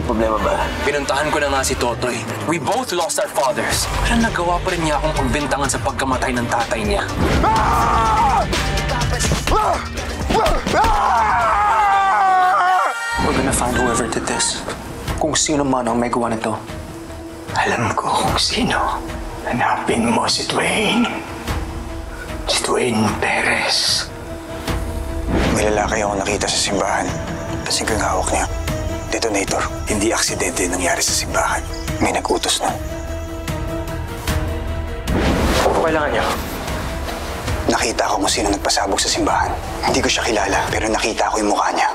problema ba? Pinuntahan ko na nga si Totoy. We both lost our fathers. Pero nagawa pa rin niya akong pagbintangan sa pagkamatay ng tatay niya. We're gonna find whoever did this. Kung sino man ang may gawa nito. Alam ko kung sino. Hanapin mo si Dwayne. Si Dwayne Perez. May lalaki akong nakita sa simbahan. Kasing kang hawak niya. Detonator. Hindi aksidente nangyari sa simbahan. May nag-utos nun. Ano kailangan niya? Nakita ko kung sino nagpasabog sa simbahan. Hindi ko siya kilala, pero nakita ko yung mukha niya.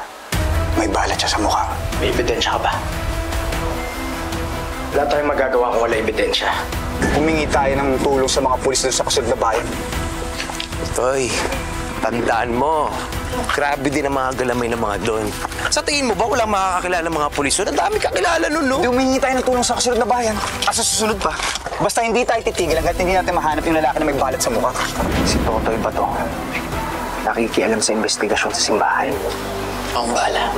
May balat siya sa mukha. May ebidensya ka ba? Wala tayong magagawa kung wala ebidensya. Humingi tayo ng tulong sa mga pulis doon sa kasunod na bayan. Toy, tandaan mo. Grabe din ang mga galamay ng mga doon. Sa tingin mo ba walang makakakilala ng mga pulis doon? Ang dami kakilala nun, no? Humingi tayo ng tulong sa kasunod na bayan. At sa susunod pa. Basta hindi tayo titigil hanggat hindi natin mahanap yung lalaki na may balat sa mukha. Si Totoy ba to? Nakikialam sa investigasyon sa simbahan. Akong bahala.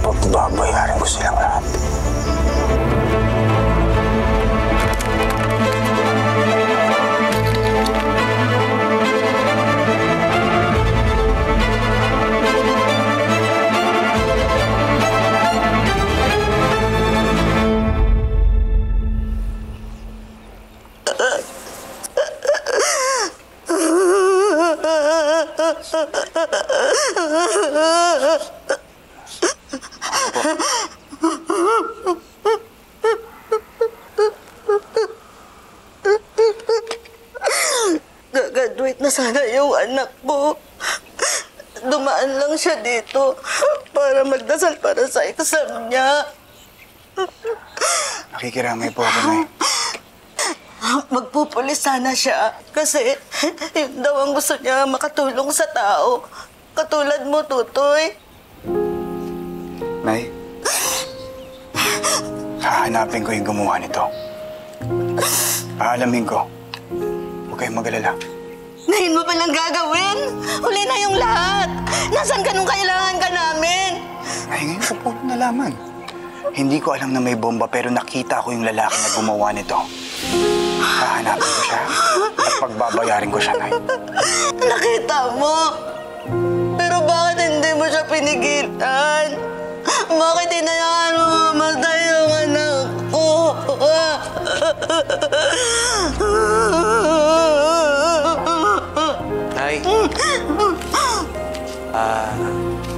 Pagbabayarin ko silang lahat. Gagraduate na sana yung anak ko. Dumaan lang siya dito para magdasal para sa exam niya. Nakikiramay po ako, Nay. Magpupulis sana siya kasi yun daw ang gusto niya, makatulong sa tao. Katulad mo, Tutoy. Nay, hahanapin ko yung gumawa nito. Aalamin ko. Huwag kayong mag-alala. Ngayon mo palang gagawin? Huli na yung lahat. Nasaan ka nung kailangan ka namin? Ay, ngayon ko po nalaman. Hindi ko alam na may bomba pero nakita ko yung lalaki na gumawa nito. Hahanapin ko siya at pagbabayarin ko siya, Nay. Nakita mo. Pero bakit hindi mo siya pinigilan? Bakit hinayaan mo mamatay yung anak ko? Nay,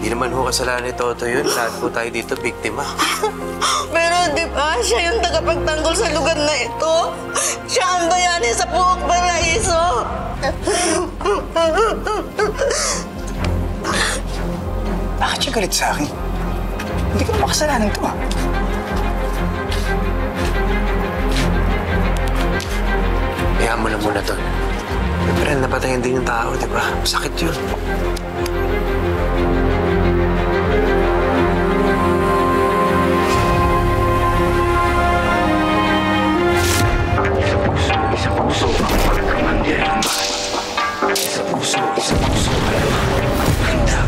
di naman ho kasalanan ni Toto yun. Lahat po tayo dito, biktima. Pero di ba siya yung tagapagtanggol sa lugar na ito? Siya ang bayani sa Puok Paraiso. Bakit siya galit sa akin? Hindi ko naman kasalanan ito, ah. Hayaan mo na muna to. Siyempre, napatayin din yung tao, di ba? Sakit yun. Isa puso ang pagkamandir ng bahay. Isa puso handa.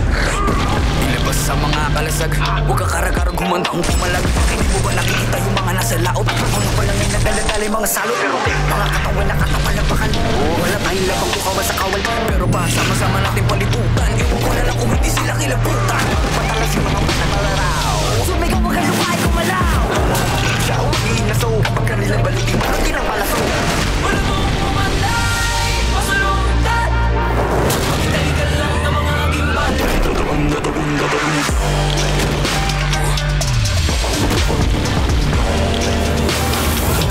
Ilabas sa mga kalasag, huwag ka karagarag humandang pumalag. Hindi mo ba nakikita yung mga nasa laot? Mga palang ay nagdala-dala yung mga salot. Mga katawan na katapalapakan. Wala tayong labang kukawa sa kawal. Pero pa, sama-sama natin palibutan. Iwan ko na lang kung hindi sila kilabutan. Patalas yung mga panamalaraw. Sumigaw mo kayo kahit kumalaw. Siya ang inaso. Kapag kanilang balikin, malaki ng palaso. Wala mo pumatay, masaluntan. Magdaligan lang ng mga gimbal.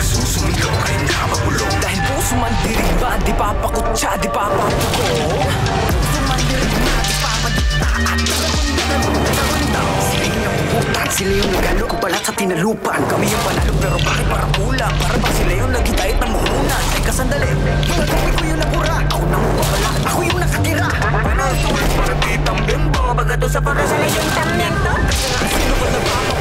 Susunod kayo na mapulong. Dahil puso man dirig ba, di papakutsa, di papapukong. Puso man dirig na, di papadikta. At sila yung napuputan, sila yung nagalo ko pala sa tinalupan. Kami yung panalo pero bakit parang kulang? Para ba sila yung nagitayat ng muhunan? Teka sandali, yung gabi ko yung nabura. Ako nang mapapala, ako yung nakatira. Para sulit para di tambing, mga baga to sa para sa layong tambing. Sino ba nagpapakita?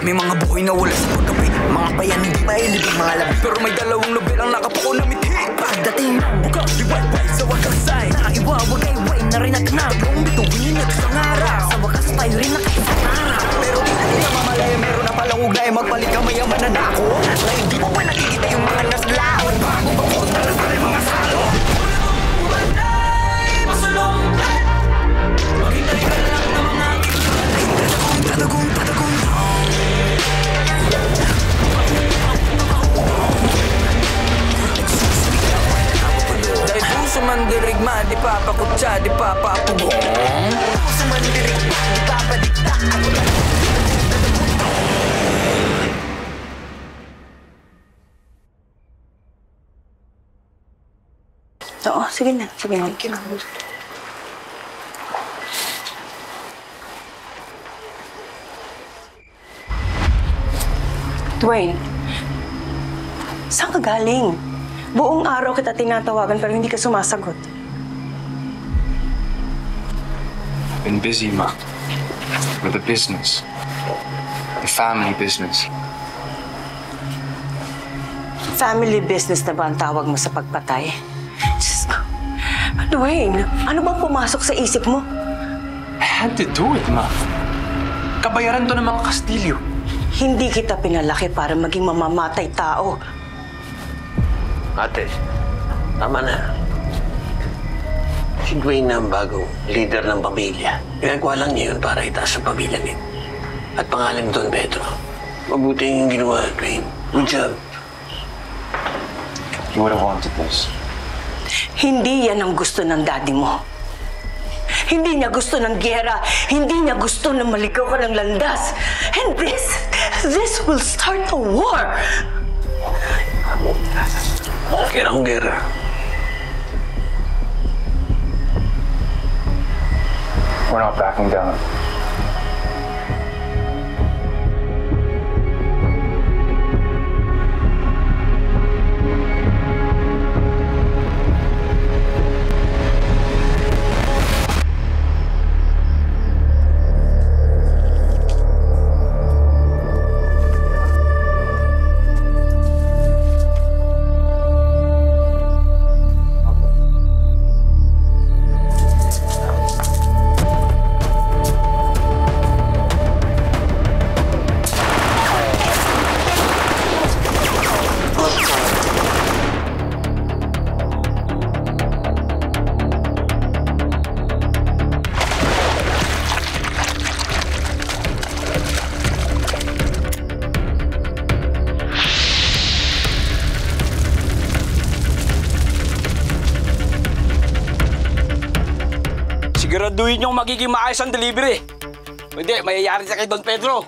May mga buhay na wala sa pagkapi, mga bayan hindi mailibig mga labi. Pero may dalawang nobel ang nakapuko na mithi. Pagdating ng bukang liwayway sa wakas ay nakaiwawagay-way na rin at nagong bituin at isang araw. Sa wakas tayo rin nakaisang araw. Pero di na nila mamalaya, meron na palang ugnay. Magpalit ka mayaman na nako na hindi mo pa nakikita yung mga nasa laot. Bago bakot na rin pala yung mga salo. Maghintay ka lang na mga patagong dahil puso mandirigma, di papakutsa, di papapugong. Puso mandirigma, di papadikta. Oo, sige na. Sige na. Dwayne, saan ka galing? Buong araw kita tinatawagan pero hindi ka sumasagot. Been busy, Ma. With the business. The family business. Family business na ba ang tawag mo sa pagpatay? Diyos ko. Dwayne, ano bang pumasok sa isip mo? I had to do it, Ma. Kabayaran to ng mga Kastilyo. Hindi kita pinalaki para maging mamamatay tao. Ate, tama na. Si Dwayne na ang bagong leader ng pamilya. Ginagawa lang niya yun para itaas ang pamilya niya. At pangalan Don Pedro. Mabuti yung ginawa, Dwayne. Good job. You would have wanted this. Hindi yan ang gusto ng daddy mo. Hindi niya gusto ng giyera. Hindi niya gusto na maligaw ka ng landas. And this will start a war. Gerang-gera. We're not backing down. Siguraduhin niyong magiging maayos ang delivery. Hindi, mayayari sa kay Don Pedro.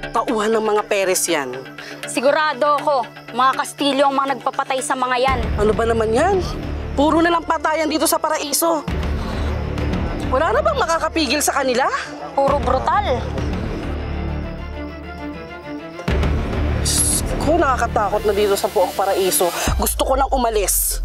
Tauhan ng mga Perez yan. Sigurado ako, mga Kastilyo ang mga nagpapatay sa mga yan. Ano ba naman yan? Puro na lang patayan dito sa Paraiso. Wala na bang makakapigil sa kanila? Puro brutal. Ko nakakatakot na dito sa Buok Paraiso. Gusto ko nang umalis.